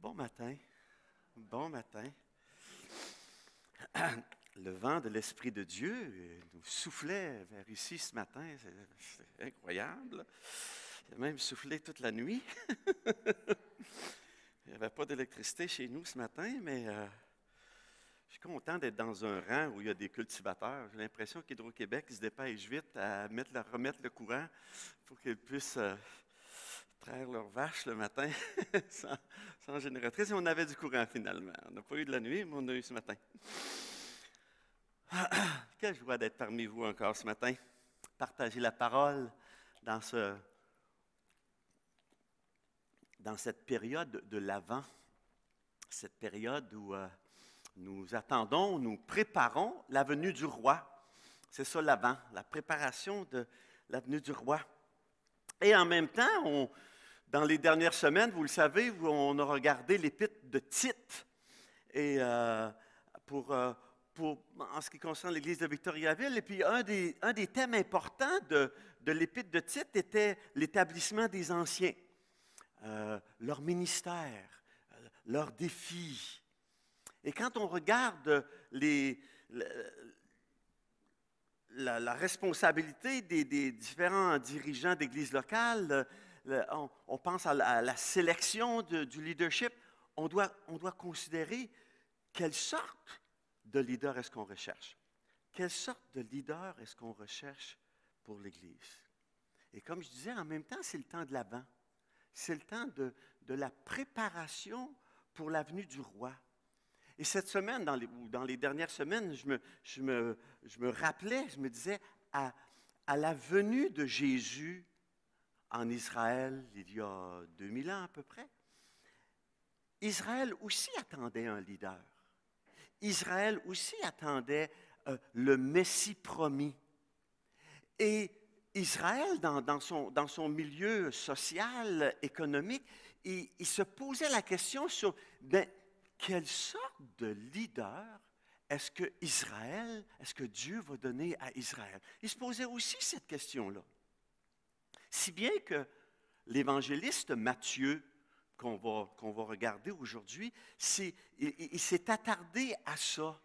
Bon matin. Bon matin. Le vent de l'Esprit de Dieu nous soufflait vers ici ce matin. C'est incroyable. Il a même soufflé toute la nuit. Il n'y avait pas d'électricité chez nous ce matin, mais je suis content d'être dans un rang où il y a des cultivateurs. J'ai l'impression qu'Hydro-Québec se dépêche vite à remettre le courant pour qu'ils puissent traire leurs vaches le matin sans génératrice. Et on avait du courant finalement. On n'a pas eu de la nuit, mais on a eu ce matin. Quelle joie d'être parmi vous encore ce matin. Partager la parole dans cette période de l'Avent, cette période où nous attendons, nous préparons la venue du roi. C'est ça l'Avent, la préparation de la venue du roi. Et en même temps, dans les dernières semaines, vous le savez, on a regardé l'épître de Tite. Et en ce qui concerne l'Église de Victoriaville, et puis un des thèmes importants de l'épître de Tite était l'établissement des anciens, leur ministère, leurs défis. Et quand on regarde la responsabilité des différents dirigeants d'églises locales, on pense à la sélection du leadership, on doit considérer quelle sorte de leader est-ce qu'on recherche. Quelle sorte de leader est-ce qu'on recherche pour l'Église? Et comme je disais, en même temps, c'est le temps de l'Avent. C'est le temps de la préparation pour la venue du roi. Et cette semaine, dans les dernières semaines, je me rappelais, je me disais, à la venue de Jésus en Israël, il y a 2000 ans à peu près, Israël aussi attendait un leader. Israël aussi attendait le Messie promis. Et Israël, dans son milieu social, économique, il se posait la question sur quelle sorte de leader est-ce que Dieu va donner à Israël? Il se posait aussi cette question-là. Si bien que l'évangéliste Matthieu, qu'on va regarder aujourd'hui, il s'est attardé à ça.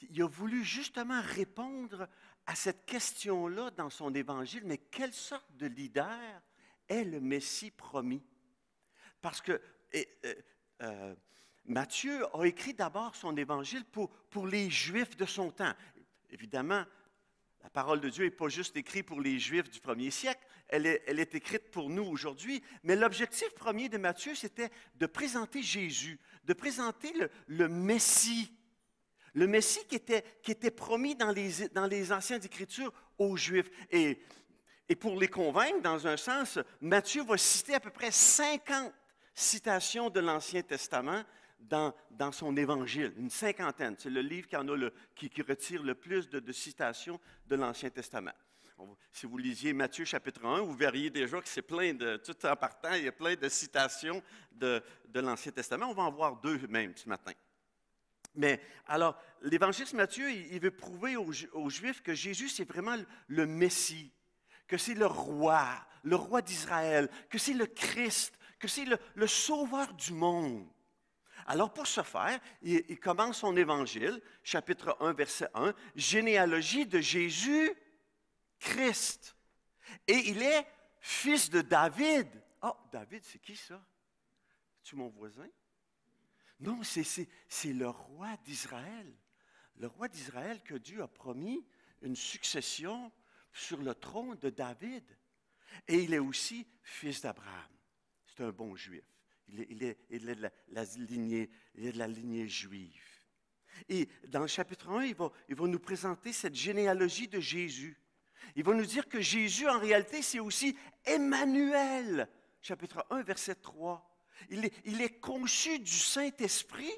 Il a voulu justement répondre à cette question-là dans son évangile, mais quelle sorte de leader est le Messie promis? Parce que Matthieu a écrit d'abord son évangile pour les Juifs de son temps. Évidemment, la parole de Dieu n'est pas juste écrite pour les Juifs du premier siècle, elle est écrite pour nous aujourd'hui. Mais l'objectif premier de Matthieu, c'était de présenter Jésus, de présenter le Messie. Le Messie qui était promis dans les Anciennes Écritures aux Juifs. Et pour les convaincre, dans un sens, Matthieu va citer à peu près 50 citations de l'Ancien Testament dans son évangile, une cinquantaine. C'est le livre qui retire le plus de citations de l'Ancien Testament. Si vous lisiez Matthieu chapitre 1, vous verriez déjà que c'est plein tout en partant, il y a plein de citations de l'Ancien Testament. On va en voir deux même ce matin. Mais alors, l'évangéliste Matthieu, il veut prouver aux Juifs que Jésus, c'est vraiment le Messie, que c'est le roi d'Israël, que c'est le Christ, que c'est le sauveur du monde. Alors, pour ce faire, il commence son évangile, chapitre 1, verset 1, généalogie de Jésus-Christ. Et il est fils de David. Oh, David, c'est qui ça? Es-tu mon voisin? Non, c'est le roi d'Israël. Le roi d'Israël que Dieu a promis une succession sur le trône de David. Et il est aussi fils d'Abraham. C'est un bon juif. Il est de la lignée juive. Et dans le chapitre 1, il va nous présenter cette généalogie de Jésus. Il va nous dire que Jésus, en réalité, c'est aussi Emmanuel. Chapitre 1, verset 3. Il est conçu du Saint-Esprit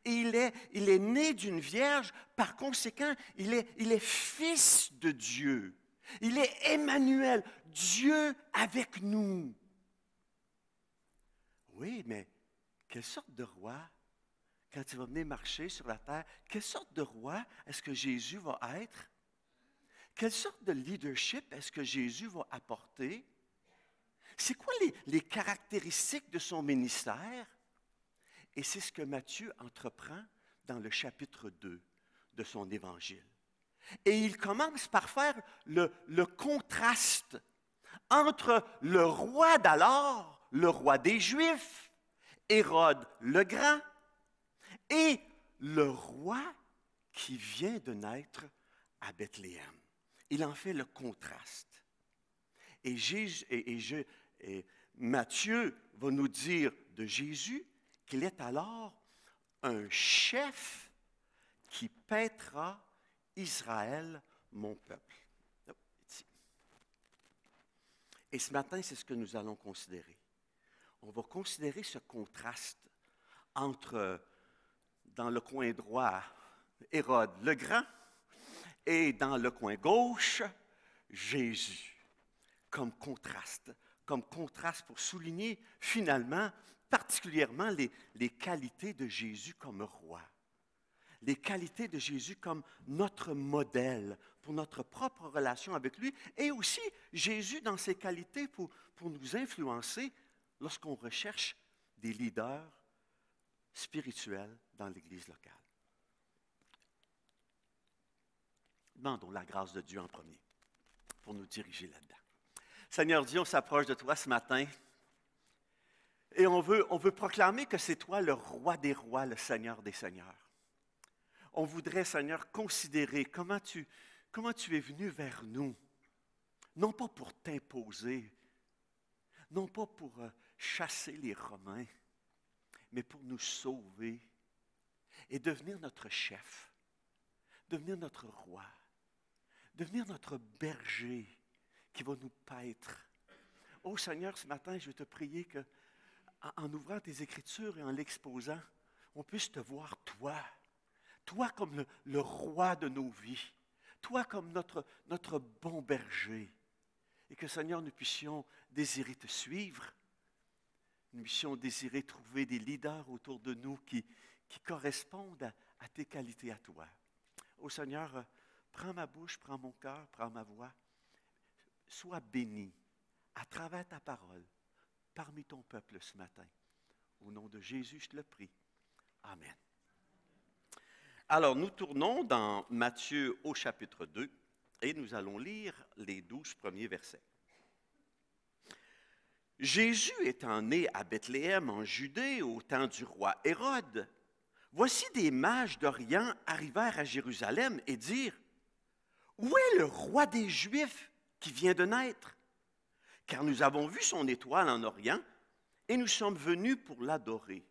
et il est né d'une vierge. Par conséquent, il est fils de Dieu. Il est Emmanuel, Dieu avec nous. Oui, mais quelle sorte de roi, quand il va venir marcher sur la terre, quelle sorte de roi est-ce que Jésus va être? Quelle sorte de leadership est-ce que Jésus va apporter? C'est quoi les caractéristiques de son ministère? Et c'est ce que Matthieu entreprend dans le chapitre 2 de son évangile. Et il commence par faire le contraste entre le roi d'alors, le roi des Juifs, Hérode le Grand, et le roi qui vient de naître à Bethléem. Il en fait le contraste. Et Matthieu va nous dire de Jésus qu'il est alors un chef qui paîtra Israël, mon peuple. Et ce matin, c'est ce que nous allons considérer. On va considérer ce contraste entre, dans le coin droit, Hérode le Grand, et dans le coin gauche, Jésus, comme contraste pour souligner finalement, particulièrement les qualités de Jésus comme roi, les qualités de Jésus comme notre modèle pour notre propre relation avec lui, et aussi Jésus dans ses qualités pour nous influencer lorsqu'on recherche des leaders spirituels dans l'Église locale. Demandons la grâce de Dieu en premier pour nous diriger là-dedans. Seigneur Dieu, on s'approche de toi ce matin et on veut proclamer que c'est toi le roi des rois, le Seigneur des seigneurs. On voudrait, Seigneur, considérer comment tu es venu vers nous, non pas pour t'imposer, non pas pour chasser les Romains, mais pour nous sauver et devenir notre chef, devenir notre roi, devenir notre berger qui va nous paître. Oh Seigneur, ce matin, je veux te prier que, en ouvrant tes Écritures et en l'exposant, on puisse te voir toi. Toi comme le roi de nos vies. Toi comme notre bon berger. Et que, Seigneur, nous puissions désirer te suivre. Nous puissions désirer trouver des leaders autour de nous qui correspondent à tes qualités à toi. Oh Seigneur, prends ma bouche, prends mon cœur, prends ma voix. Sois béni à travers ta parole parmi ton peuple ce matin. Au nom de Jésus, je te le prie. Amen. Alors, nous tournons dans Matthieu au chapitre 2 et nous allons lire les 12 premiers versets. Jésus étant né à Bethléem en Judée au temps du roi Hérode, voici des mages d'Orient arrivèrent à Jérusalem et dirent: Où est le roi des Juifs qui vient de naître? Car nous avons vu son étoile en Orient et nous sommes venus pour l'adorer.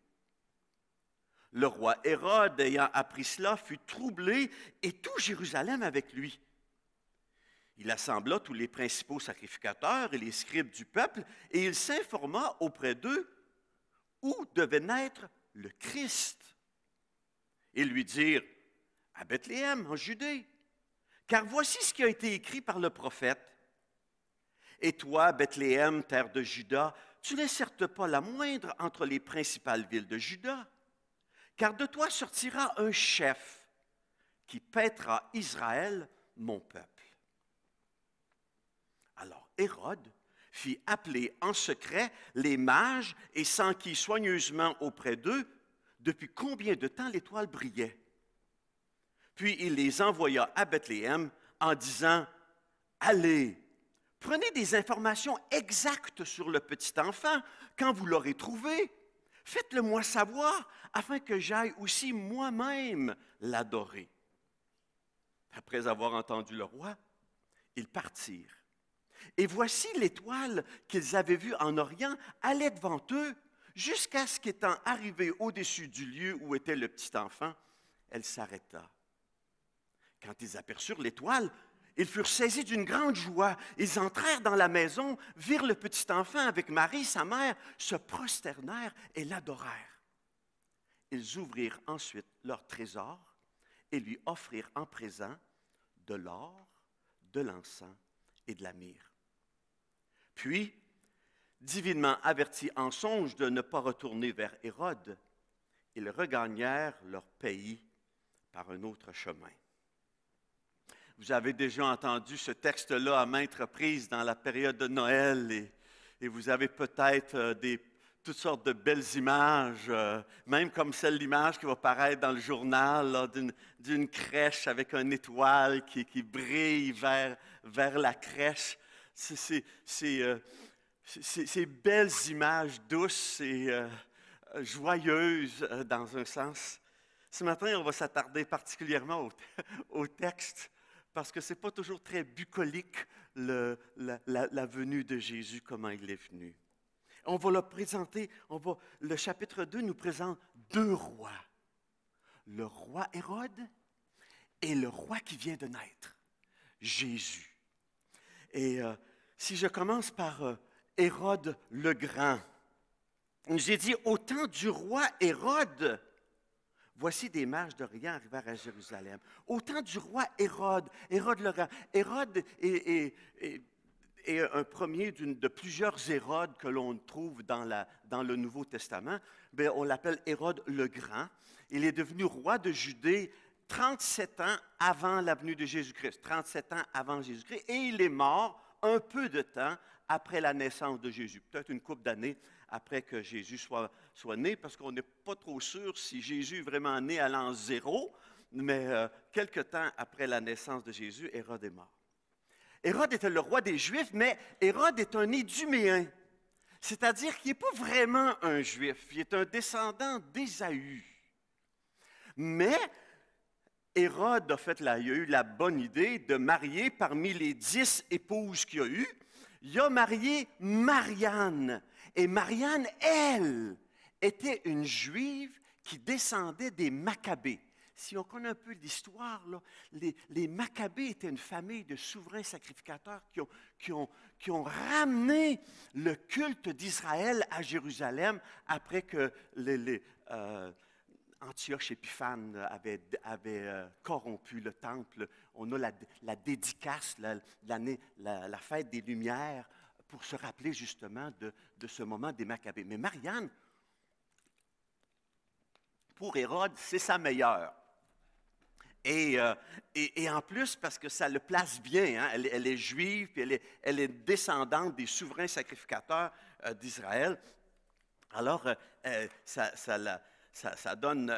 Le roi Hérode, ayant appris cela, fut troublé et tout Jérusalem avec lui. Il assembla tous les principaux sacrificateurs et les scribes du peuple et il s'informa auprès d'eux où devait naître le Christ. Ils lui dirent: À Bethléem, en Judée, car voici ce qui a été écrit par le prophète. Et toi, Bethléem, terre de Juda, tu n'es certes pas la moindre entre les principales villes de Juda, car de toi sortira un chef qui paîtra Israël, mon peuple. Alors Hérode fit appeler en secret les mages et s'enquit soigneusement auprès d'eux depuis combien de temps l'étoile brillait. Puis il les envoya à Bethléem en disant: Allez, prenez des informations exactes sur le petit enfant quand vous l'aurez trouvé. Faites-le moi savoir afin que j'aille aussi moi-même l'adorer. Après avoir entendu le roi, ils partirent. Et voici l'étoile qu'ils avaient vue en Orient allait devant eux jusqu'à ce qu'étant arrivée au-dessus du lieu où était le petit enfant, elle s'arrêta. Quand ils aperçurent l'étoile, ils furent saisis d'une grande joie. Ils entrèrent dans la maison, virent le petit enfant avec Marie, sa mère, se prosternèrent et l'adorèrent. Ils ouvrirent ensuite leur trésor et lui offrirent en présent de l'or, de l'encens et de la myrrhe. Puis, divinement avertis en songe de ne pas retourner vers Hérode, ils regagnèrent leur pays par un autre chemin. Vous avez déjà entendu ce texte-là à maintes reprises dans la période de Noël et vous avez peut-être toutes sortes de belles images, même comme l'image qui va paraître dans le journal là, d'une crèche avec une étoile qui brille vers la crèche. Ces belles images douces et joyeuses dans un sens. Ce matin, on va s'attarder particulièrement au texte parce que ce n'est pas toujours très bucolique la venue de Jésus, comment il est venu. On va le présenter, le chapitre 2 nous présente deux rois. Le roi Hérode et le roi qui vient de naître, Jésus. Et si je commence par Hérode le Grand, j'ai dit, au temps du roi Hérode, voici des mages d'Orient arrivèrent à Jérusalem. Au temps du roi Hérode, Hérode le Grand, Hérode est un premier de plusieurs Hérodes que l'on trouve dans le Nouveau Testament. Bien, on l'appelle Hérode le Grand. Il est devenu roi de Judée 37 ans avant la venue de Jésus-Christ, 37 ans avant Jésus-Christ, et il est mort un peu de temps après la naissance de Jésus, peut-être une couple d'années après que Jésus soit né, parce qu'on n'est pas trop sûr si Jésus est vraiment né à l'an 0, mais quelque temps après la naissance de Jésus, Hérode est mort. Hérode était le roi des Juifs, mais Hérode est un Iduméen, c'est-à-dire qu'il n'est pas vraiment un Juif, il est un descendant d'Ésaü. Mais Hérode il a eu la bonne idée de marier parmi les 10 épouses qu'il a eues, il a marié Marianne. Et Marianne, elle, était une Juive qui descendait des Maccabées. Si on connaît un peu l'histoire, les Maccabées étaient une famille de souverains sacrificateurs qui ont ramené le culte d'Israël à Jérusalem après que Antioche Épiphane avait corrompu le temple. On a la dédicace, la fête des Lumières, pour se rappeler justement de ce moment des Maccabées. Mais Marianne, pour Hérode, c'est sa meilleure. Et en plus, parce que ça le place bien, hein, elle est juive, puis elle est descendante des souverains sacrificateurs d'Israël. Alors, ça donne,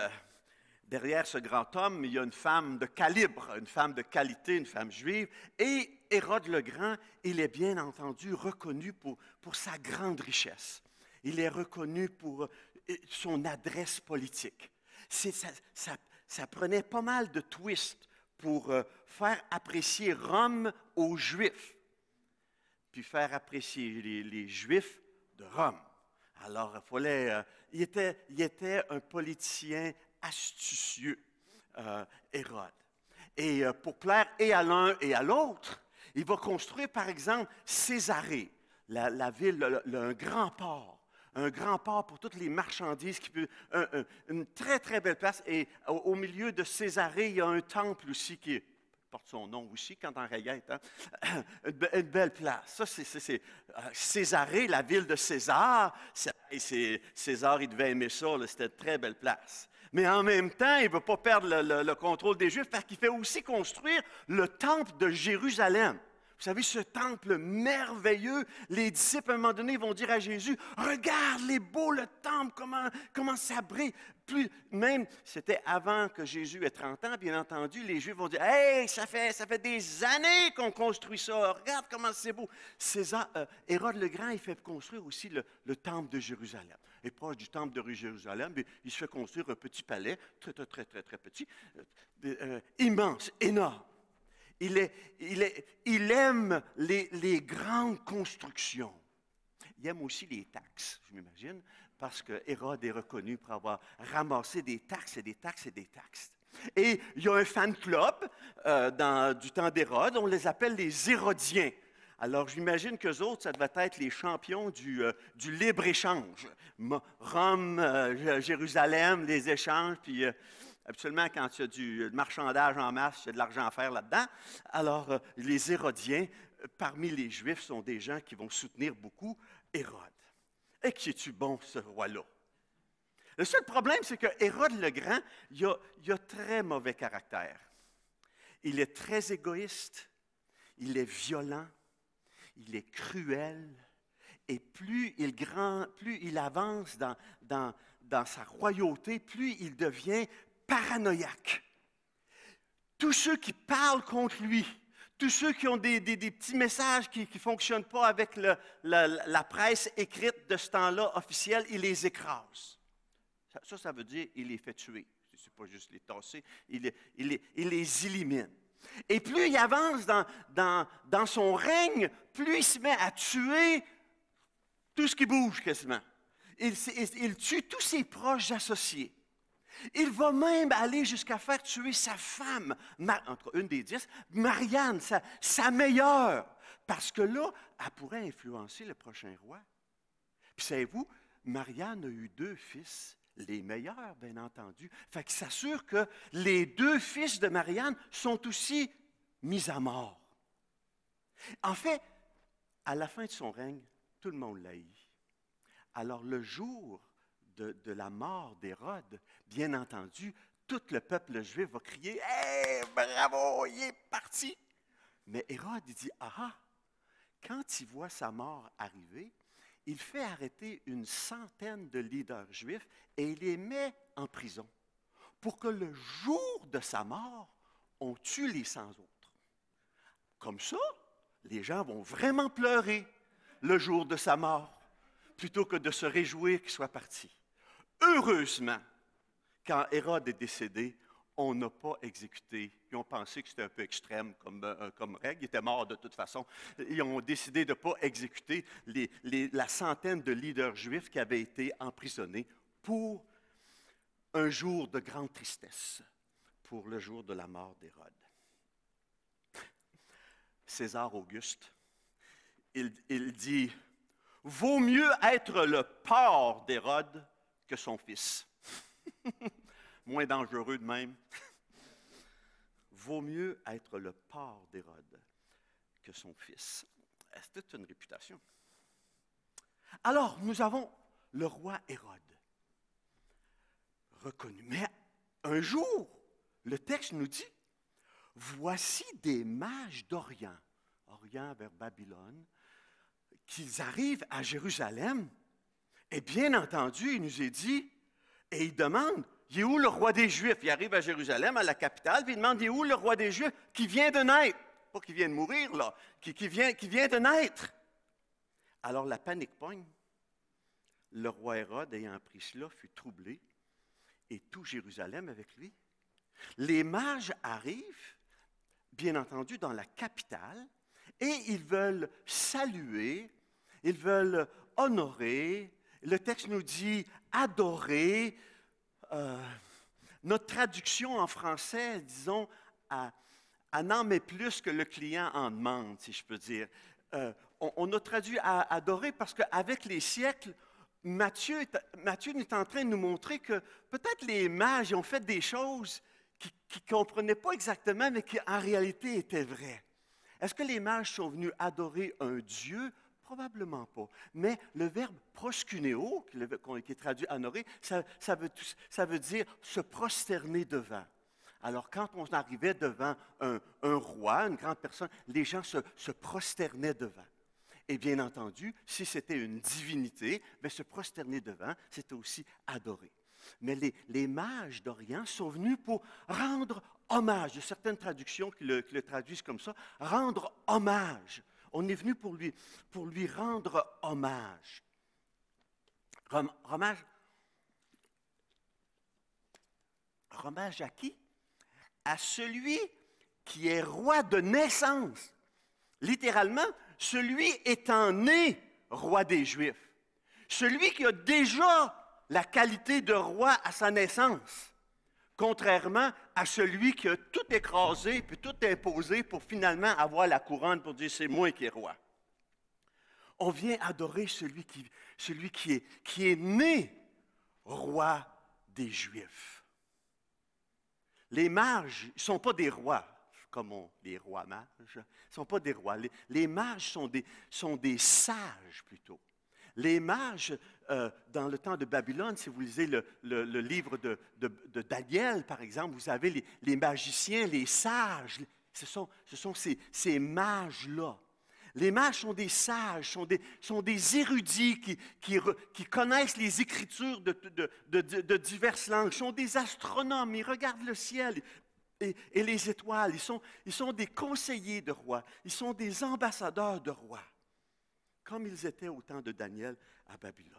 derrière ce grand homme, il y a une femme de calibre, une femme de qualité, une femme juive. Et Hérode le Grand, il est bien entendu reconnu pour sa grande richesse. Il est reconnu pour son adresse politique. Ça prenait pas mal de twists pour faire apprécier Rome aux Juifs, puis faire apprécier les Juifs de Rome. Alors, il était un politicien astucieux, Hérode. Et pour plaire et à l'un et à l'autre, il va construire, par exemple, Césarée, la ville, un grand port. Un grand port pour toutes les marchandises, une très, très belle place. Et au milieu de Césarée, il y a un temple aussi qui porte son nom aussi, quand on regarde, hein? Une belle place. Ça, c'est Césarée, la ville de César. César, il devait aimer ça, c'était une très belle place. Mais en même temps, il ne veut pas perdre le contrôle des Juifs parce qu'il fait aussi construire le temple de Jérusalem. Vous savez, ce temple merveilleux, les disciples, à un moment donné, vont dire à Jésus, « Regarde, les beaux, le temple, comment ça brille. » Même, c'était avant que Jésus ait 30 ans, bien entendu, les Juifs vont dire, « Hey, ça fait des années qu'on construit ça. Regarde comment c'est beau. » Hérode le Grand, il fait construire aussi le temple de Jérusalem. Et proche du temple de Jérusalem, il se fait construire un petit palais, très, très, très, très, très petit, immense, énorme. Il aime les grandes constructions. Il aime aussi les taxes, je m'imagine, parce que Hérode est reconnu pour avoir ramassé des taxes et des taxes et des taxes. Et il y a un fan club du temps d'Hérode, on les appelle les Hérodiens. Alors, j'imagine qu'eux autres, ça devait être les champions du libre-échange. Rome, Jérusalem, les échanges, puis... Habituellement, quand il y a du marchandage en masse, il y a de l'argent à faire là-dedans. Alors, les Hérodiens, parmi les Juifs, sont des gens qui vont soutenir beaucoup Hérode. Et qui es-tu bon, ce roi-là? Le seul problème, c'est que Hérode le Grand, il a très mauvais caractère. Il est très égoïste, il est violent, il est cruel et plus il avance dans sa royauté, plus il devient paranoïaque. Tous ceux qui parlent contre lui, tous ceux qui ont des petits messages qui ne fonctionnent pas avec la presse écrite de ce temps-là officielle, il les écrase. Ça veut dire qu'il les fait tuer. Ce n'est pas juste les tasser, il les élimine. Et plus il avance dans son règne, plus il se met à tuer tout ce qui bouge quasiment. Il tue tous ses proches associés. Il va même aller jusqu'à faire tuer sa femme, entre une des 10, Marianne, sa meilleure. Parce que là, elle pourrait influencer le prochain roi. Puis savez-vous, Marianne a eu 2 fils, les meilleurs, bien entendu. Fait qu'il s'assure que les 2 fils de Marianne sont aussi mis à mort. En fait, à la fin de son règne, tout le monde l'haït. Alors le jour de la mort d'Hérode, bien entendu, tout le peuple juif va crier « Hey, bravo, il est parti! » Mais Hérode, il dit « Ah, quand il voit sa mort arriver, il fait arrêter une centaine de leaders juifs et il les met en prison pour que le jour de sa mort, on tue les 100 autres. Comme ça, les gens vont vraiment pleurer le jour de sa mort, plutôt que de se réjouir qu'il soit parti. Heureusement, quand Hérode est décédé, on n'a pas exécuté. Ils ont pensé que c'était un peu extrême comme règle. Il était mort de toute façon. Ils ont décidé de ne pas exécuter la centaine de leaders juifs qui avaient été emprisonnés pour un jour de grande tristesse, pour le jour de la mort d'Hérode. César Auguste, il dit « Vaut mieux être le porc d'Hérode que son fils. » Moins dangereux de même. Vaut mieux être le porc d'Hérode que son fils. C'est toute une réputation. Alors, nous avons le roi Hérode, reconnu. Mais un jour, le texte nous dit, voici des mages d'Orient, Orient vers Babylone, qu'ils arrivent à Jérusalem. Et bien entendu, il nous est dit, et il demande, il est où le roi des Juifs? Il arrive à Jérusalem, à la capitale, puis il demande, il est où le roi des Juifs qui vient de naître? Pas qui vient de mourir, là, qui vient de naître. Alors la panique pogne. Le roi Hérode, ayant appris cela, fut troublé, et tout Jérusalem avec lui. Les mages arrivent, bien entendu, dans la capitale, et ils veulent saluer, ils veulent honorer. Le texte nous dit adorer. Notre traduction en français, disons, n'en met plus que le client en demande, si je peux dire. On a traduit à adorer parce qu'avec les siècles, Matthieu est en train de nous montrer que peut-être les mages ont fait des choses qu'ils ne comprenaient pas exactement, mais qui en réalité étaient vraies. Est-ce que les mages sont venus adorer un Dieu? Probablement pas. Mais le verbe proskuneo, qui est traduit honorer, ça veut dire se prosterner devant. Alors, quand on arrivait devant un roi, une grande personne, les gens se prosternaient devant. Et bien entendu, si c'était une divinité, bien, se prosterner devant, c'était aussi adorer. Mais les mages d'Orient sont venus pour rendre hommage. Il y a certaines traductions qui le traduisent comme ça, rendre hommage. On est venu pour lui rendre hommage. Hommage à qui? À celui qui est roi de naissance. Littéralement, celui étant né roi des Juifs. Celui qui a déjà la qualité de roi à sa naissance. Contrairement à celui qui a tout écrasé puis tout imposé pour finalement avoir la couronne pour dire c'est moi qui est roi. On vient adorer celui qui est né roi des Juifs. Les mages ne sont pas des rois, comme les rois mages. Ils ne sont pas des rois. Les mages sont des sages plutôt. Les mages, dans le temps de Babylone, si vous lisez le livre de Daniel, par exemple, vous avez les magiciens, les sages. Ce sont ces mages-là. Les mages sont des sages, sont des érudits qui connaissent les écritures de diverses langues, sont des astronomes, ils regardent le ciel et les étoiles, ils sont des conseillers de rois, ils sont des ambassadeurs de rois, comme ils étaient au temps de Daniel à Babylone.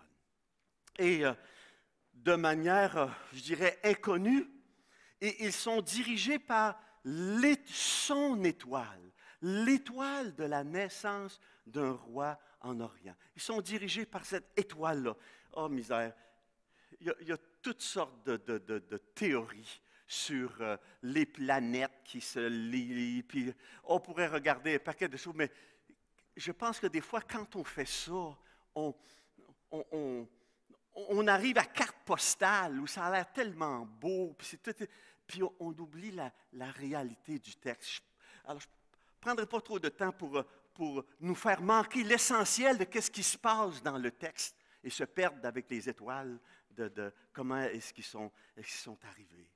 Et de manière, je dirais, inconnue, et ils sont dirigés par son étoile, l'étoile de la naissance d'un roi en Orient. Ils sont dirigés par cette étoile-là. Oh, misère! Il y a toutes sortes de théories sur les planètes qui se lient. Puis on pourrait regarder un paquet de choses, mais je pense que des fois, quand on fait ça, on arrive à carte postale où ça a l'air tellement beau, puis on oublie la réalité du texte. Alors, je ne prendrai pas trop de temps pour nous faire manquer l'essentiel de ce qui se passe dans le texte et se perdre avec les étoiles de comment est-ce qu'ils sont arrivés.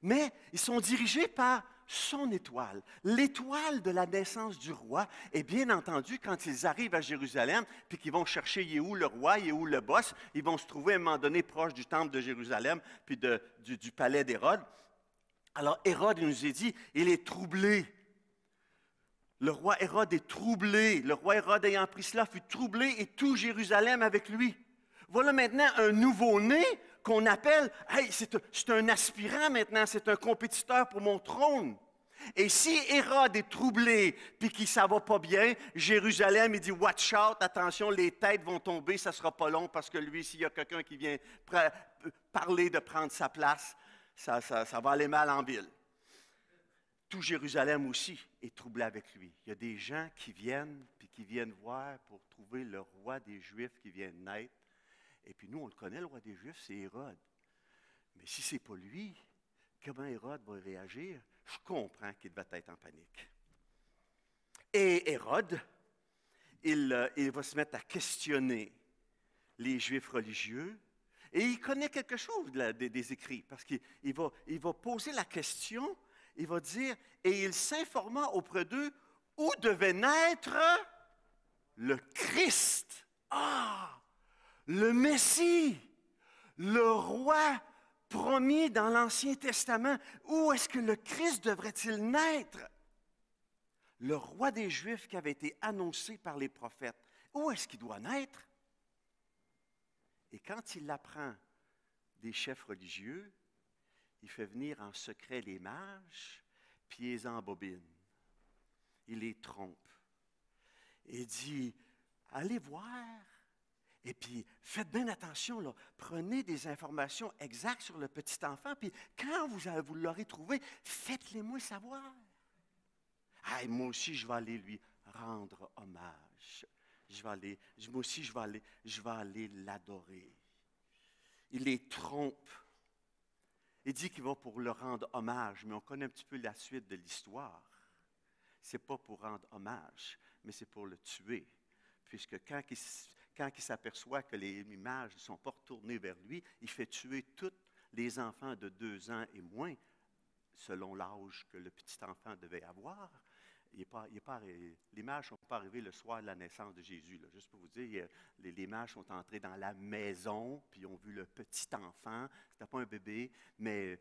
Mais ils sont dirigés par son étoile, l'étoile de la naissance du roi. Et bien entendu, quand ils arrivent à Jérusalem, puis qu'ils vont chercher il est où le roi, il est où le boss, ils vont se trouver à un moment donné proche du temple de Jérusalem, puis du palais d'Hérode. Alors Hérode, il nous a dit, il est troublé. Le roi Hérode est troublé. Le roi Hérode ayant pris cela fut troublé et tout Jérusalem avec lui. Voilà maintenant un nouveau-né qu'on appelle, hey, c'est un aspirant maintenant, c'est un compétiteur pour mon trône. Et si Hérode est troublé, puis qu'il ne va pas bien, Jérusalem, il dit, watch out, attention, les têtes vont tomber, ça ne sera pas long, parce que lui, s'il y a quelqu'un qui vient parler de prendre sa place, ça va aller mal en ville. Tout Jérusalem aussi est troublé avec lui. Il y a des gens qui viennent, puis qui viennent voir pour trouver le roi des Juifs qui vient de naître. Et puis nous, on le connaît, le roi des Juifs, c'est Hérode. Mais si ce n'est pas lui, comment Hérode va réagir? Je comprends qu'il devait être en panique. Et Hérode, il va se mettre à questionner les Juifs religieux. Et il connaît quelque chose des écrits, parce qu'il va poser la question, il va dire, et il s'informa auprès d'eux où devait naître le Christ. Ah! Le Messie, le roi promis dans l'Ancien Testament. Où est-ce que le Christ devrait-il naître? Le roi des Juifs qui avait été annoncé par les prophètes. Où est-ce qu'il doit naître? Et quand il l'apprend des chefs religieux, il fait venir en secret les mages, puis il les embobine. Il les trompe. Et dit, allez voir. Et puis, faites bien attention, là. Prenez des informations exactes sur le petit enfant, puis quand vous l'aurez trouvé, faites-les-moi savoir. Hey, moi aussi, je vais aller lui rendre hommage. Moi aussi, je vais aller l'adorer. Il les trompe. Il dit qu'il va pour le rendre hommage, mais on connaît un petit peu la suite de l'histoire. Ce n'est pas pour rendre hommage, mais c'est pour le tuer. Puisque quand il s'aperçoit que les images ne sont pas retournées vers lui, il fait tuer tous les enfants de 2 ans et moins, selon l'âge que le petit enfant devait avoir. Les mages ne sont pas arrivés le soir de la naissance de Jésus. Là. Juste pour vous dire, les mages sont entrés dans la maison, puis ils ont vu le petit enfant. Ce n'était pas un bébé, mais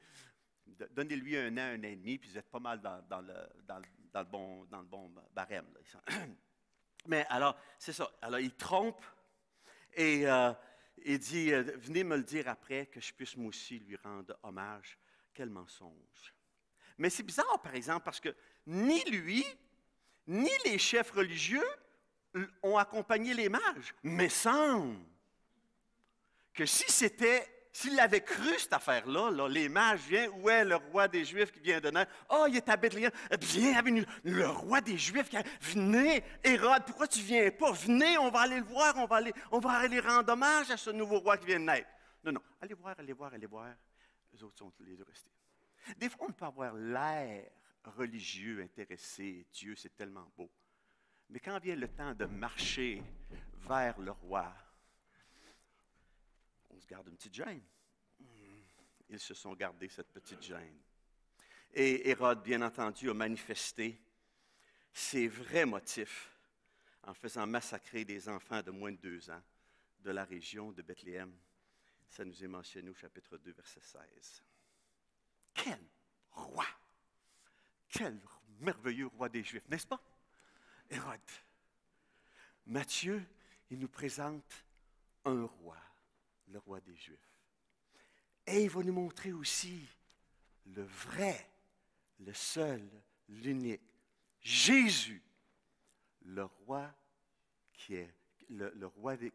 donnez-lui 1 an, 1 an et demi, puis vous êtes pas mal dans le bon barème. Là. Mais alors, c'est ça. Alors, il trompe et il dit, venez me le dire après, que je puisse moi aussi lui rendre hommage. Quel mensonge. Mais c'est bizarre, par exemple, parce que ni lui, ni les chefs religieux ont accompagné les mages. Mais semble que s'il avait cru cette affaire-là, là, les mages viennent, où est le roi des Juifs qui vient de naître? Oh, il est à Bethléem. Viens avec nous. Le roi des Juifs, venez, Hérode, pourquoi tu ne viens pas? Venez, on va aller le voir, on va aller rendre hommage à ce nouveau roi qui vient de naître. Non, allez voir. Les autres sont les deux restés. Des fois, on peut avoir l'air religieux, intéressé. Dieu, c'est tellement beau. Mais quand vient le temps de marcher vers le roi, on se garde une petite gêne. Ils se sont gardés cette petite gêne. Et Hérode, bien entendu, a manifesté ses vrais motifs en faisant massacrer des enfants de moins de 2 ans de la région de Bethléem. Ça nous est mentionné au chapitre 2, verset 16. Quel roi! Quel merveilleux roi des Juifs, n'est-ce pas? Hérode. Matthieu, il nous présente un roi, le roi des Juifs. Et il va nous montrer aussi le vrai, le seul, l'unique, Jésus, le roi qui est,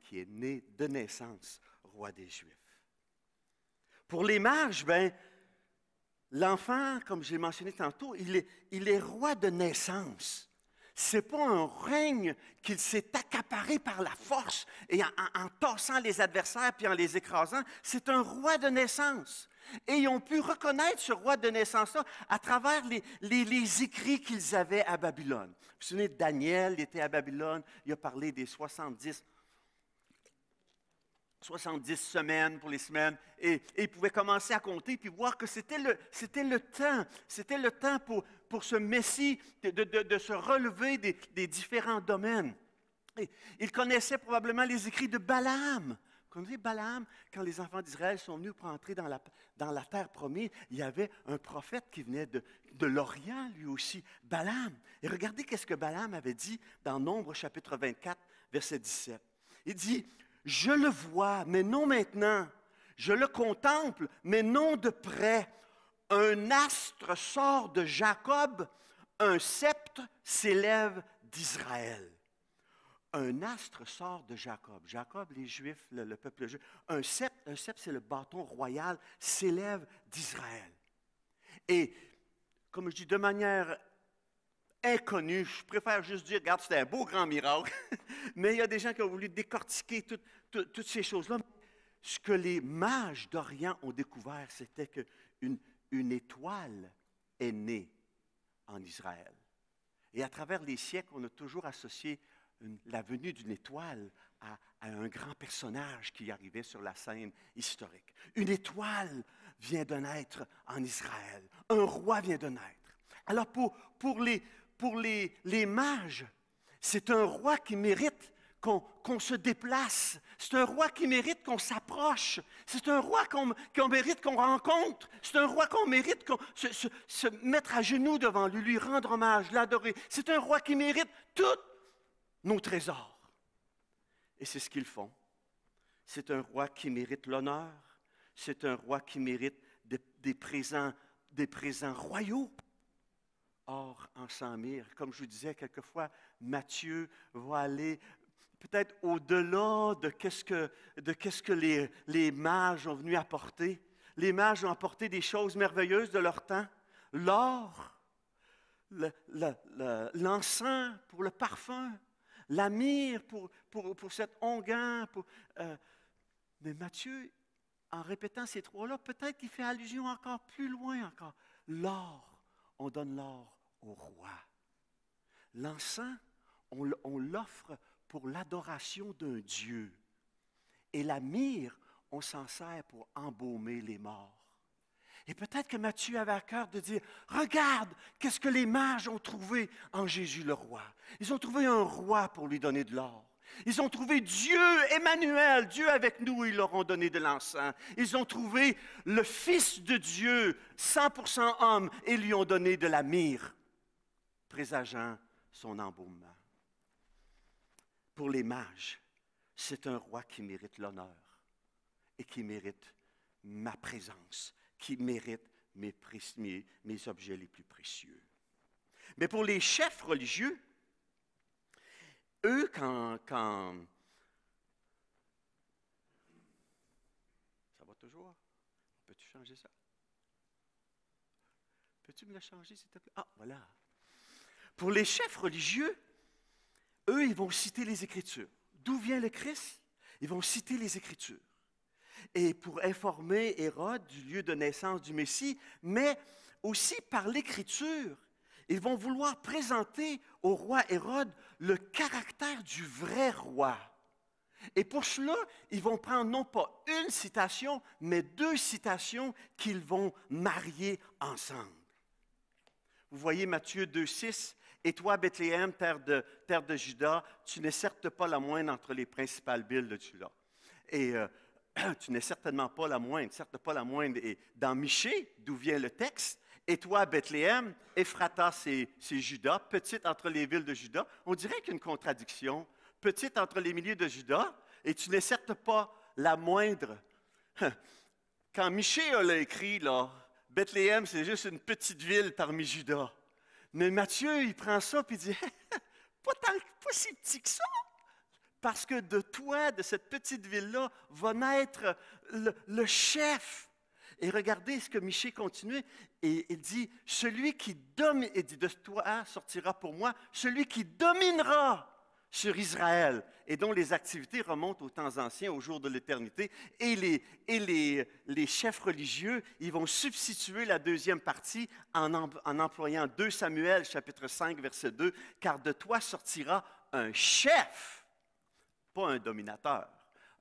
qui est né de naissance, roi des Juifs. Pour les mages, l'enfant, comme je l'ai mentionné tantôt, il est roi de naissance. Ce n'est pas un règne qu'il s'est accaparé par la force et en tassant les adversaires puis en les écrasant. C'est un roi de naissance. Et ils ont pu reconnaître ce roi de naissance-là à travers les écrits qu'ils avaient à Babylone. Vous vous souvenez, Daniel était à Babylone, il a parlé des 70 semaines pour les semaines, et il pouvait commencer à compter puis voir que c'était le temps pour ce Messie de se relever des différents domaines. Et il connaissait probablement les écrits de Balaam. Vous connaissez Balaam, quand les enfants d'Israël sont venus pour entrer dans la terre promise, il y avait un prophète qui venait de l'Orient, lui aussi, Balaam. Et regardez qu'est-ce que Balaam avait dit dans Nombre chapitre 24, verset 17. Il dit, « Je le vois, mais non maintenant. Je le contemple, mais non de près. Un astre sort de Jacob, un sceptre s'élève d'Israël. » Un astre sort de Jacob. Jacob, les Juifs, le peuple juif. Un sceptre, c'est le bâton royal, s'élève d'Israël. Et, comme je dis, de manière inconnue, je préfère juste dire, regarde, c'était un beau grand miracle. Mais il y a des gens qui ont voulu décortiquer toutes ces choses-là. Ce que les mages d'Orient ont découvert, c'était qu'une étoile est née en Israël. Et à travers les siècles, on a toujours associé la venue d'une étoile à un grand personnage qui arrivait sur la scène historique. Une étoile vient de naître en Israël. Un roi vient de naître. Alors pour les mages, c'est un roi qui mérite qu'on se déplace. C'est un roi qui mérite qu'on s'approche. C'est un roi qu'on mérite qu'on rencontre. C'est un roi qu'on mérite qu'on se mettre à genoux devant lui, lui rendre hommage, l'adorer. C'est un roi qui mérite tous nos trésors. Et c'est ce qu'ils font. C'est un roi qui mérite l'honneur. C'est un roi qui mérite des présents royaux. Or, en s'en mire, comme je vous disais, quelquefois, Matthieu va aller peut-être au-delà de qu'est-ce que les mages ont venu apporter. Les mages ont apporté des choses merveilleuses de leur temps. L'or, l'encens pour le parfum, la myrrhe pour cet onguent. Mais Matthieu, en répétant ces trois-là, peut-être qu'il fait allusion encore plus loin encore. L'or, on donne l'or au roi. L'encens, on l'offre pour l'adoration d'un Dieu. Et la myrrhe, on s'en sert pour embaumer les morts. Et peut-être que Matthieu avait à cœur de dire, regarde, qu'est-ce que les mages ont trouvé en Jésus le roi. Ils ont trouvé un roi pour lui donner de l'or. Ils ont trouvé Dieu, Emmanuel, Dieu avec nous, ils leur ont donné de l'encens. Ils ont trouvé le Fils de Dieu, 100% homme, et lui ont donné de la myrrhe, présageant son embaumement. Pour les mages, c'est un roi qui mérite l'honneur et qui mérite ma présence, qui mérite mes objets les plus précieux. Mais pour les chefs religieux, eux, quand ça va toujours? Peux-tu changer ça? Peux-tu me le changer, s'il te plaît? Ah, voilà. Pour les chefs religieux, eux, ils vont citer les Écritures. D'où vient le Christ? Ils vont citer les Écritures. Et pour informer Hérode du lieu de naissance du Messie, mais aussi par l'Écriture, ils vont vouloir présenter au roi Hérode le caractère du vrai roi. Et pour cela, ils vont prendre non pas une citation, mais 2 citations qu'ils vont marier ensemble. Vous voyez Matthieu 2,6, Et toi, Bethléem, terre de Juda, tu n'es certes pas la moindre entre les principales villes de Juda. Et tu n'es certainement pas la moindre, certes pas la moindre. Et dans Michée, d'où vient le texte, et toi, Bethléem, Ephrata, c'est Juda, petite entre les villes de Juda. On dirait qu'il y a une contradiction. Petite entre les milieux de Juda, et tu n'es certes pas la moindre. Quand Michée l'a écrit, là, Bethléem, c'est juste une petite ville parmi Juda. Mais Matthieu, il prend ça et il dit, pas si petit que ça. Parce que de toi, de cette petite ville-là, va naître le chef. Et regardez ce que Michée continue, et il dit, celui qui domine, et dit, de toi sortira pour moi, celui qui dominera sur Israël, et dont les activités remontent aux temps anciens, au jour de l'éternité. Et les chefs religieux, ils vont substituer la deuxième partie en employant 2 Samuel, chapitre 5, verset 2, « Car de toi sortira un chef, pas un dominateur,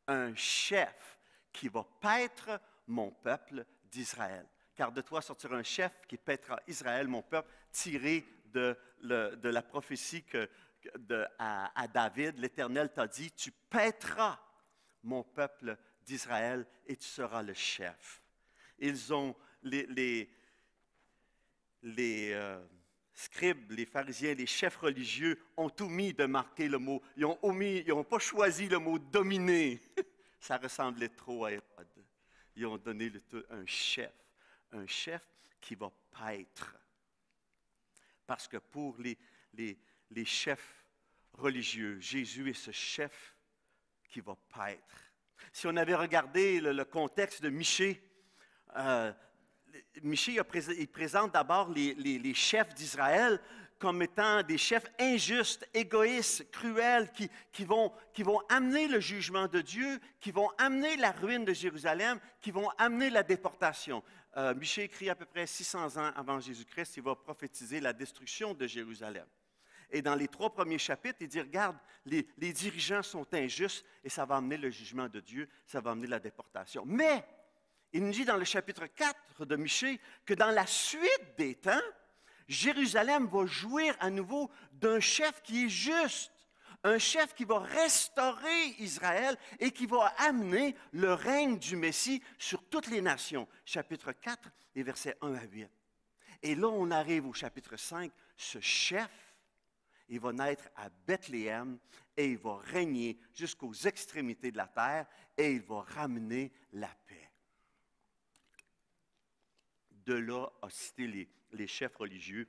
un chef qui va paître mon peuple d'Israël. Car de toi sortira un chef qui paîtra Israël, mon peuple, tiré de la prophétie à David. L'Éternel t'a dit, tu paîtras mon peuple d'Israël et tu seras le chef. Ils ont, les scribes, les pharisiens, les chefs religieux ont omis de marquer le mot. Ils n'ont pas choisi le mot dominer. Ça ressemblait trop à Hérode. Ils ont donné un chef qui va paître. Parce que pour les chefs religieux, Jésus est ce chef qui va paître. Si on avait regardé le contexte de Michée, Michée il présente d'abord les chefs d'Israël comme étant des chefs injustes, égoïstes, cruels, qui vont amener le jugement de Dieu, qui vont amener la ruine de Jérusalem, qui vont amener la déportation. Michée écrit à peu près 600 ans avant Jésus-Christ, il va prophétiser la destruction de Jérusalem. Et dans les 3 premiers chapitres, il dit, regarde, les dirigeants sont injustes et ça va amener le jugement de Dieu, ça va amener la déportation. Mais, il nous dit dans le chapitre 4 de Michée que dans la suite des temps, Jérusalem va jouir à nouveau d'un chef qui est juste, un chef qui va restaurer Israël et qui va amener le règne du Messie sur toutes les nations. Chapitre 4, les versets 1 à 8. Et là, on arrive au chapitre 5, ce chef, il va naître à Bethléem et il va régner jusqu'aux extrémités de la terre et il va ramener la paix. De là a cité les chefs religieux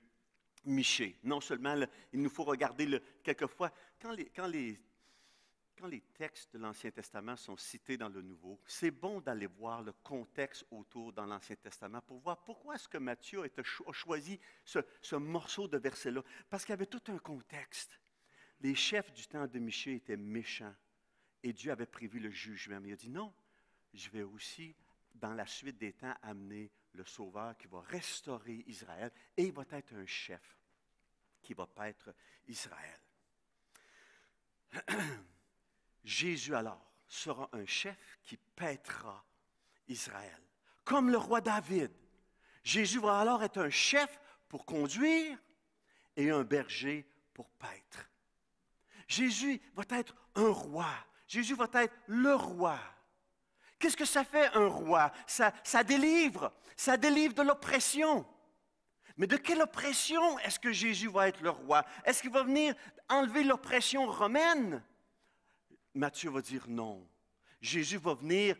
Michée. Non seulement, il nous faut regarder quelquefois, quand les textes de l'Ancien Testament sont cités dans le Nouveau, c'est bon d'aller voir le contexte autour dans l'Ancien Testament pour voir pourquoi est-ce que Matthieu a choisi ce morceau de verset-là. Parce qu'il y avait tout un contexte. Les chefs du temps de Michée étaient méchants et Dieu avait prévu le jugement. Mais il a dit non, je vais aussi, dans la suite des temps, amener le Sauveur qui va restaurer Israël et il va être un chef qui va paître Israël. Jésus alors sera un chef qui paîtra Israël. Comme le roi David, Jésus va alors être un chef pour conduire et un berger pour paître. Jésus va être un roi. Jésus va être le roi. Qu'est-ce que ça fait un roi? Ça délivre de l'oppression. Mais de quelle oppression est-ce que Jésus va être le roi? Est-ce qu'il va venir enlever l'oppression romaine? Matthieu va dire non. Jésus va venir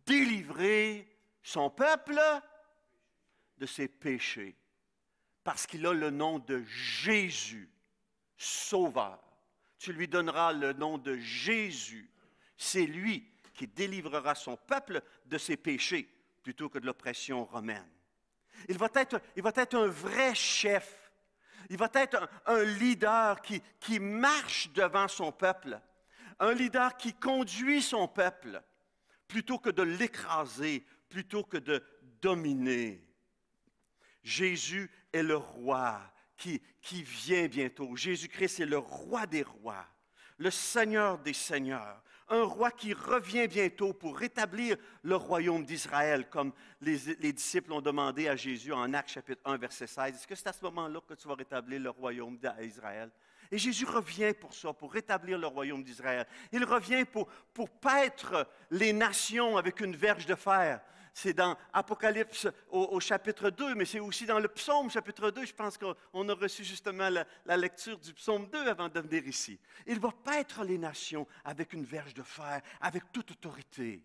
délivrer son peuple de ses péchés. Parce qu'il a le nom de Jésus, Sauveur. Tu lui donneras le nom de Jésus. C'est lui qui délivrera son peuple de ses péchés plutôt que de l'oppression romaine. Il va être un vrai chef. Il va être un leader qui marche devant son peuple. Un leader qui conduit son peuple plutôt que de l'écraser, plutôt que de dominer. Jésus est le roi qui vient bientôt. Jésus-Christ est le roi des rois, le Seigneur des seigneurs, Un roi qui revient bientôt pour rétablir le royaume d'Israël, comme les disciples ont demandé à Jésus en Actes chapitre 1, verset 16. Est-ce que c'est à ce moment-là que tu vas rétablir le royaume d'Israël? Et Jésus revient pour ça, pour rétablir le royaume d'Israël. Il revient pour paître les nations avec une verge de fer. C'est dans Apocalypse au chapitre 2, mais c'est aussi dans le psaume chapitre 2. Je pense qu'on a reçu justement la lecture du psaume 2 avant de venir ici. Il va paître les nations avec une verge de fer, avec toute autorité.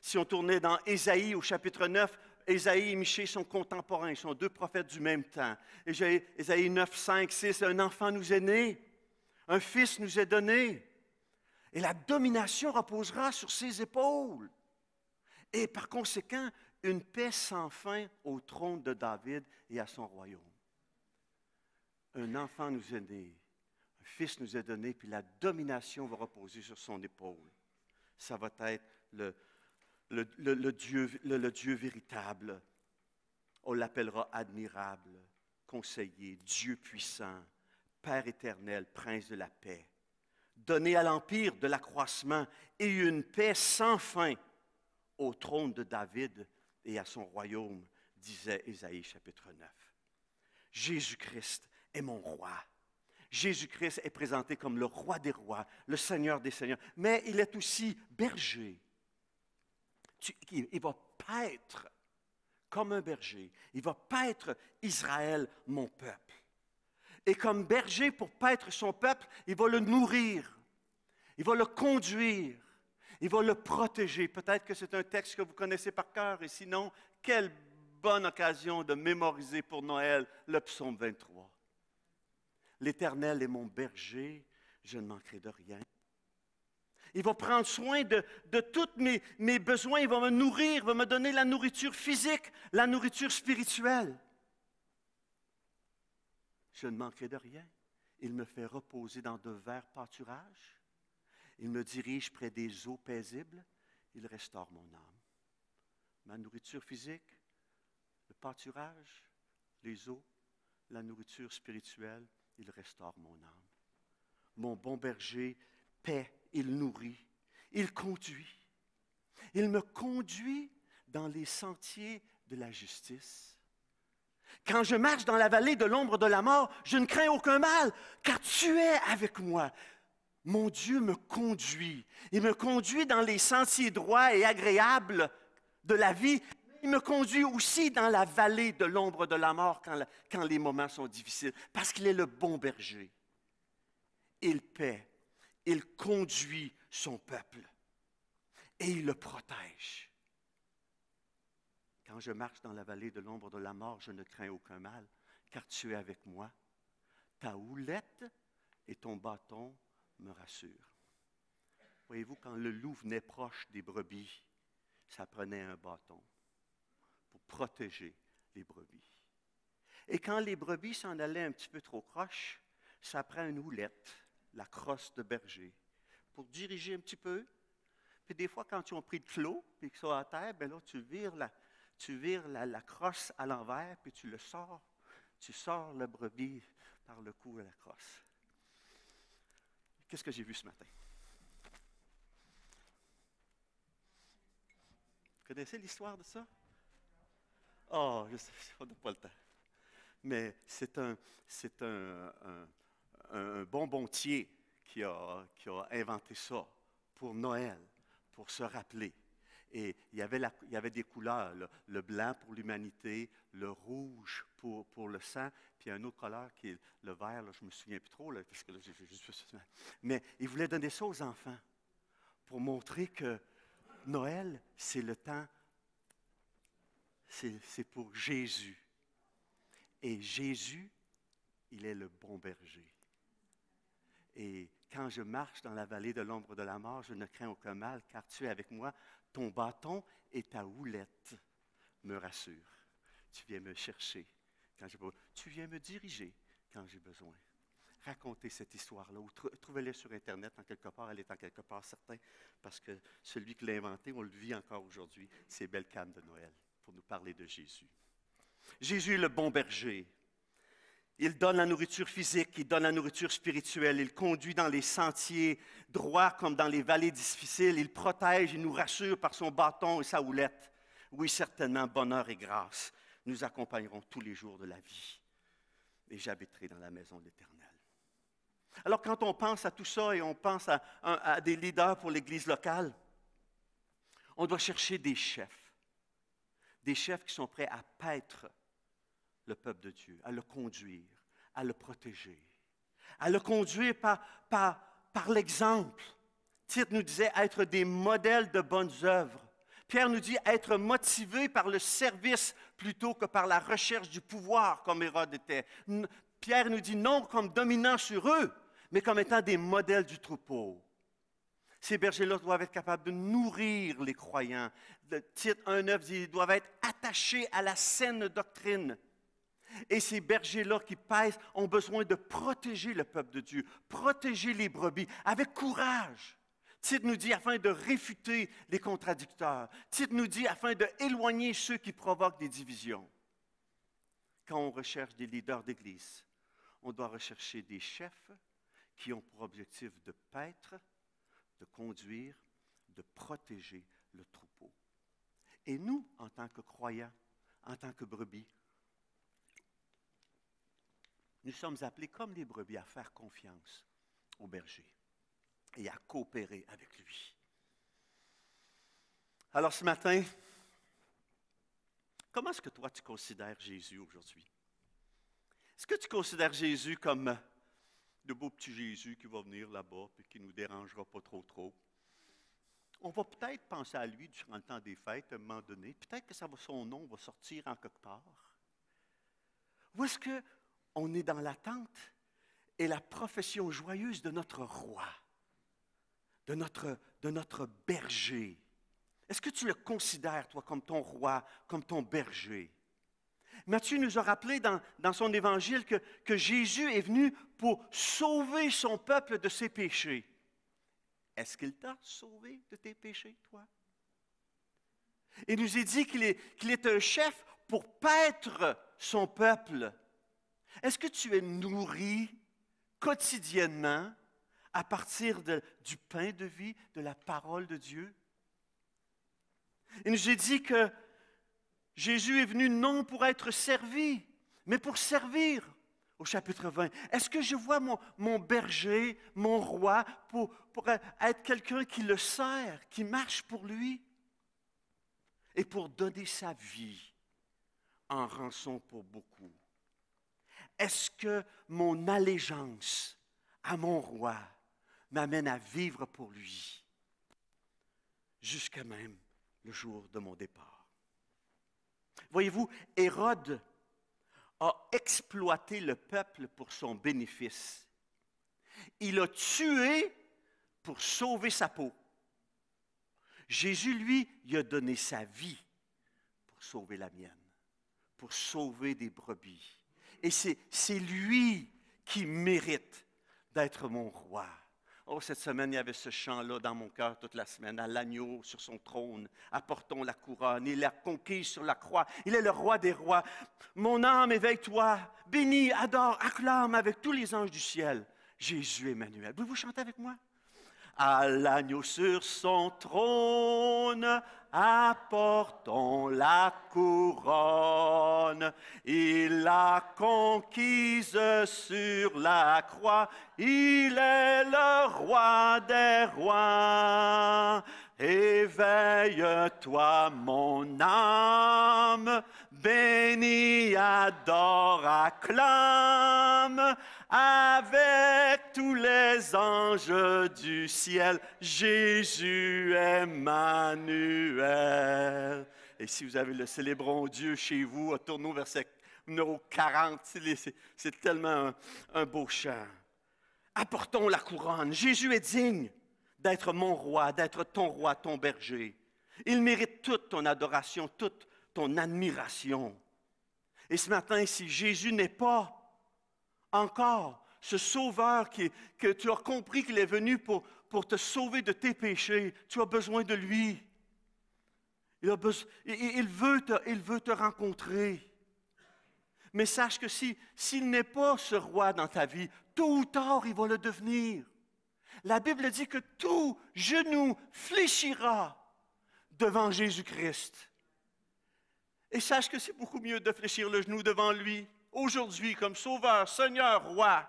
Si on tournait dans Ésaïe au chapitre 9, Ésaïe et Michée sont contemporains, ils sont deux prophètes du même temps. Ésaïe 9, 5, 6, un enfant nous est né, un fils nous est donné, et la domination reposera sur ses épaules. Et par conséquent, une paix sans fin au trône de David et à son royaume. Un enfant nous est né, un fils nous est donné, puis la domination va reposer sur son épaule. Ça va être le Dieu véritable. On l'appellera admirable, conseiller, Dieu puissant, Père éternel, prince de la paix. Donné à l'empire de l'accroissement et une paix sans fin au trône de David et à son royaume, disait Ésaïe chapitre 9. Jésus-Christ est mon roi. Jésus-Christ est présenté comme le roi des rois, le Seigneur des seigneurs, mais il est aussi berger. Il va paître comme un berger. Il va paître Israël, mon peuple. Et comme berger pour paître son peuple, il va le nourrir, il va le conduire, il va le protéger. Peut-être que c'est un texte que vous connaissez par cœur, et sinon, quelle bonne occasion de mémoriser pour Noël le psaume 23. L'Éternel est mon berger, je ne manquerai de rien. Il va prendre soin de tous mes besoins, il va me nourrir, il va me donner la nourriture physique, la nourriture spirituelle. Je ne manquerai de rien. Il me fait reposer dans de verts pâturages. Il me dirige près des eaux paisibles. Il restaure mon âme. Ma nourriture physique, le pâturage, les eaux, la nourriture spirituelle, il restaure mon âme. Mon bon berger paît, il nourrit, il conduit. Il me conduit dans les sentiers de la justice. Quand je marche dans la vallée de l'ombre de la mort, je ne crains aucun mal, car tu es avec moi. Mon Dieu me conduit. Il me conduit dans les sentiers droits et agréables de la vie. Il me conduit aussi dans la vallée de l'ombre de la mort quand les moments sont difficiles, parce qu'il est le bon berger. Il paît, il conduit son peuple et il le protège. Quand je marche dans la vallée de l'ombre de la mort, je ne crains aucun mal, car tu es avec moi. Ta houlette et ton bâton me rassurent. Voyez-vous, quand le loup venait proche des brebis, ça prenait un bâton pour protéger les brebis. Et quand les brebis s'en allaient un petit peu trop croche, ça prend une houlette, la crosse de berger, pour diriger un petit peu. Puis des fois, quand ils ont pris le clos et qu'ils sont à terre, bien là, tu vires la crosse à l'envers, puis tu le sors. Tu sors le brebis par le cou à la crosse. Qu'est-ce que j'ai vu ce matin? Vous connaissez l'histoire de ça? Oh, je sais, on n'a pas le temps. Mais c'est un bonbontier qui a inventé ça pour Noël, pour se rappeler. Et il y avait des couleurs, le blanc pour l'humanité, le rouge pour le sang, puis un autre couleur qui est le vert, là, je ne me souviens plus trop, là, parce que là, j'ai juste fait ça. Mais il voulait donner ça aux enfants pour montrer que Noël, c'est le temps, c'est pour Jésus. Et Jésus, il est le bon berger. Et quand je marche dans la vallée de l'ombre de la mort, je ne crains aucun mal, car tu es avec moi. Ton bâton et ta houlette me rassurent. Tu viens me chercher quand j'ai besoin. Tu viens me diriger quand j'ai besoin. Racontez cette histoire-là, ou trouvez-la sur Internet en quelque part, elle est en quelque part certain, parce que celui qui l'a inventée, on le vit encore aujourd'hui, c'est Belkane de Noël, pour nous parler de Jésus. Jésus est le bon berger. Il donne la nourriture physique, il donne la nourriture spirituelle, il conduit dans les sentiers droits comme dans les vallées difficiles, il protège, il nous rassure par son bâton et sa houlette. Oui, certainement, bonheur et grâce nous accompagneront tous les jours de la vie. Et j'habiterai dans la maison de l'Éternel. Alors, quand on pense à tout ça et on pense à des leaders pour l'Église locale, on doit chercher des chefs qui sont prêts à paître le peuple de Dieu, à le conduire, à le protéger, à le conduire par l'exemple. Tite nous disait être des modèles de bonnes œuvres. Pierre nous dit être motivé par le service plutôt que par la recherche du pouvoir, comme Hérode était. Pierre nous dit non comme dominant sur eux, mais comme étant des modèles du troupeau. Ces bergers-là doivent être capables de nourrir les croyants. Tite 1,9 dit qu'ils doivent être attachés à la saine doctrine. Et ces bergers-là qui pèsent ont besoin de protéger le peuple de Dieu, protéger les brebis avec courage. Tite nous dit afin de réfuter les contradicteurs. Tite nous dit afin d'éloigner ceux qui provoquent des divisions. Quand on recherche des leaders d'Église, on doit rechercher des chefs qui ont pour objectif de paître, de conduire, de protéger le troupeau. Et nous, en tant que croyants, en tant que brebis, nous sommes appelés comme les brebis à faire confiance au berger et à coopérer avec lui. Alors ce matin, comment est-ce que toi tu considères Jésus aujourd'hui? Est-ce que tu considères Jésus comme le beau petit Jésus qui va venir là-bas et qui ne nous dérangera pas trop? On va peut-être penser à lui durant le temps des fêtes à un moment donné. Peut-être que son nom va sortir en quelque part. Ou est-ce qu'on est dans l'attente et la profession joyeuse de notre roi, de notre berger? Est-ce que tu le considères, toi, comme ton roi, comme ton berger? Matthieu nous a rappelé dans son évangile que Jésus est venu pour sauver son peuple de ses péchés. Est-ce qu'il t'a sauvé de tes péchés, toi? Il nous est dit qu'il est un chef pour paître son peuple. Est-ce que tu es nourri quotidiennement à partir du pain de vie, de la parole de Dieu? Il nous est dit que Jésus est venu non pour être servi, mais pour servir. Au chapitre 20, est-ce que je vois mon berger, mon roi, pour être quelqu'un qui le sert, qui marche pour lui et pour donner sa vie en rançon pour beaucoup? Est-ce que mon allégeance à mon roi m'amène à vivre pour lui jusqu'à même le jour de mon départ? Voyez-vous, Hérode a exploité le peuple pour son bénéfice. Il a tué pour sauver sa peau. Jésus, lui, il a donné sa vie pour sauver la mienne, pour sauver des brebis. Et c'est lui qui mérite d'être mon roi. Oh, cette semaine, il y avait ce chant-là dans mon cœur toute la semaine. À l'agneau sur son trône, apportons la couronne. Il l'a conquise sur la croix. Il est le roi des rois. Mon âme, éveille-toi. Bénis, adore, acclame avec tous les anges du ciel. Jésus Emmanuel. Pouvez-vous chanter avec moi? À l'agneau sur son trône, apportons la couronne. Il l'a conquise sur la croix. Il est le roi des rois. Éveille-toi, mon âme, bénis, adore, acclame, avec tous les anges du ciel, Jésus Emmanuel. Et si vous avez le Célébrons Dieu chez vous, tournons au verset numéro 40, c'est tellement un beau chant. Apportons la couronne. Jésus est digne d'être mon roi, d'être ton roi, ton berger. Il mérite toute ton adoration, toute ton admiration. Et ce matin, si Jésus n'est pas encore ce sauveur que tu as compris qu'il est venu pour te sauver de tes péchés, tu as besoin de lui. Il veut te rencontrer. Mais sache que s'il n'est pas ce roi dans ta vie, tôt ou tard, il va le devenir. La Bible dit que tout genou fléchira devant Jésus-Christ. Et sache que c'est beaucoup mieux de fléchir le genou devant lui, aujourd'hui, comme Sauveur, Seigneur, Roi,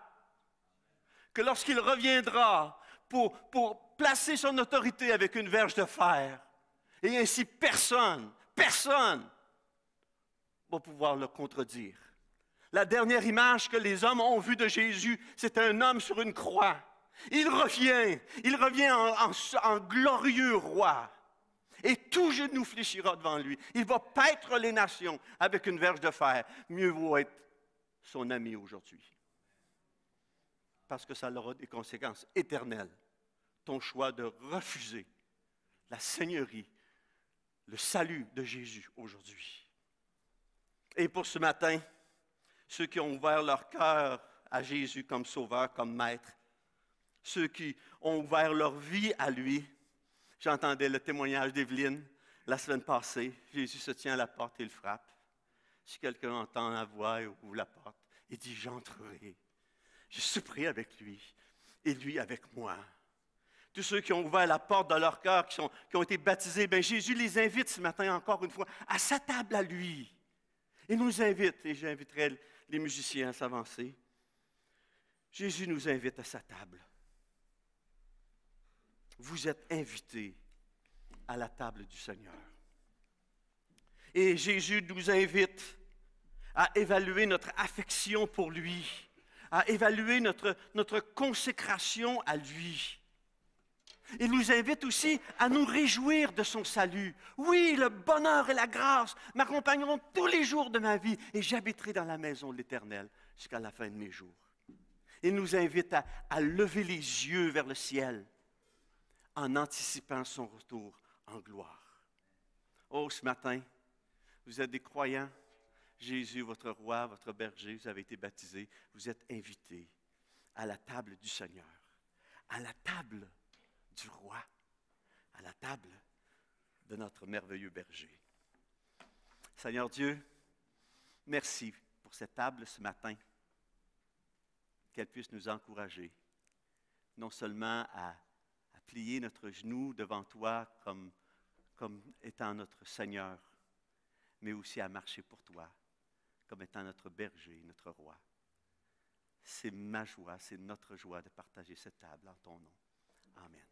que lorsqu'il reviendra pour placer son autorité avec une verge de fer. Et ainsi, personne va pouvoir le contredire. La dernière image que les hommes ont vue de Jésus, c'est un homme sur une croix. Il revient en glorieux roi. Et tout genou fléchira devant lui. Il va paître les nations avec une verge de fer. Mieux vaut être son ami aujourd'hui. Parce que ça aura des conséquences éternelles. Ton choix de refuser la seigneurie, le salut de Jésus aujourd'hui. Et pour ce matin, ceux qui ont ouvert leur cœur à Jésus comme sauveur, comme maître, ceux qui ont ouvert leur vie à lui, j'entendais le témoignage d'Evelyne la semaine passée. Jésus se tient à la porte et il frappe. Si quelqu'un entend la voix et ouvre la porte, il dit « J'entrerai. Je souperai avec lui et lui avec moi. » Tous ceux qui ont ouvert la porte de leur cœur, qui ont été baptisés, bien, Jésus les invite ce matin encore une fois à sa table à lui. Il nous invite, et j'inviterai les musiciens à s'avancer. Jésus nous invite à sa table. Vous êtes invités à la table du Seigneur. Et Jésus nous invite à évaluer notre affection pour lui, à évaluer notre consécration à lui. Il nous invite aussi à nous réjouir de son salut. Oui, le bonheur et la grâce m'accompagneront tous les jours de ma vie et j'habiterai dans la maison de l'Éternel jusqu'à la fin de mes jours. Il nous invite à lever les yeux vers le ciel en anticipant son retour en gloire. Oh, ce matin, vous êtes des croyants. Jésus, votre roi, votre berger, vous avez été baptisés. Vous êtes invités à la table du Seigneur, à la table du roi, à la table de notre merveilleux berger. Seigneur Dieu, merci pour cette table ce matin, qu'elle puisse nous encourager, non seulement à plier notre genou devant toi comme étant notre Seigneur, mais aussi à marcher pour toi, comme étant notre berger, notre roi. C'est ma joie, c'est notre joie de partager cette table en ton nom. Amen.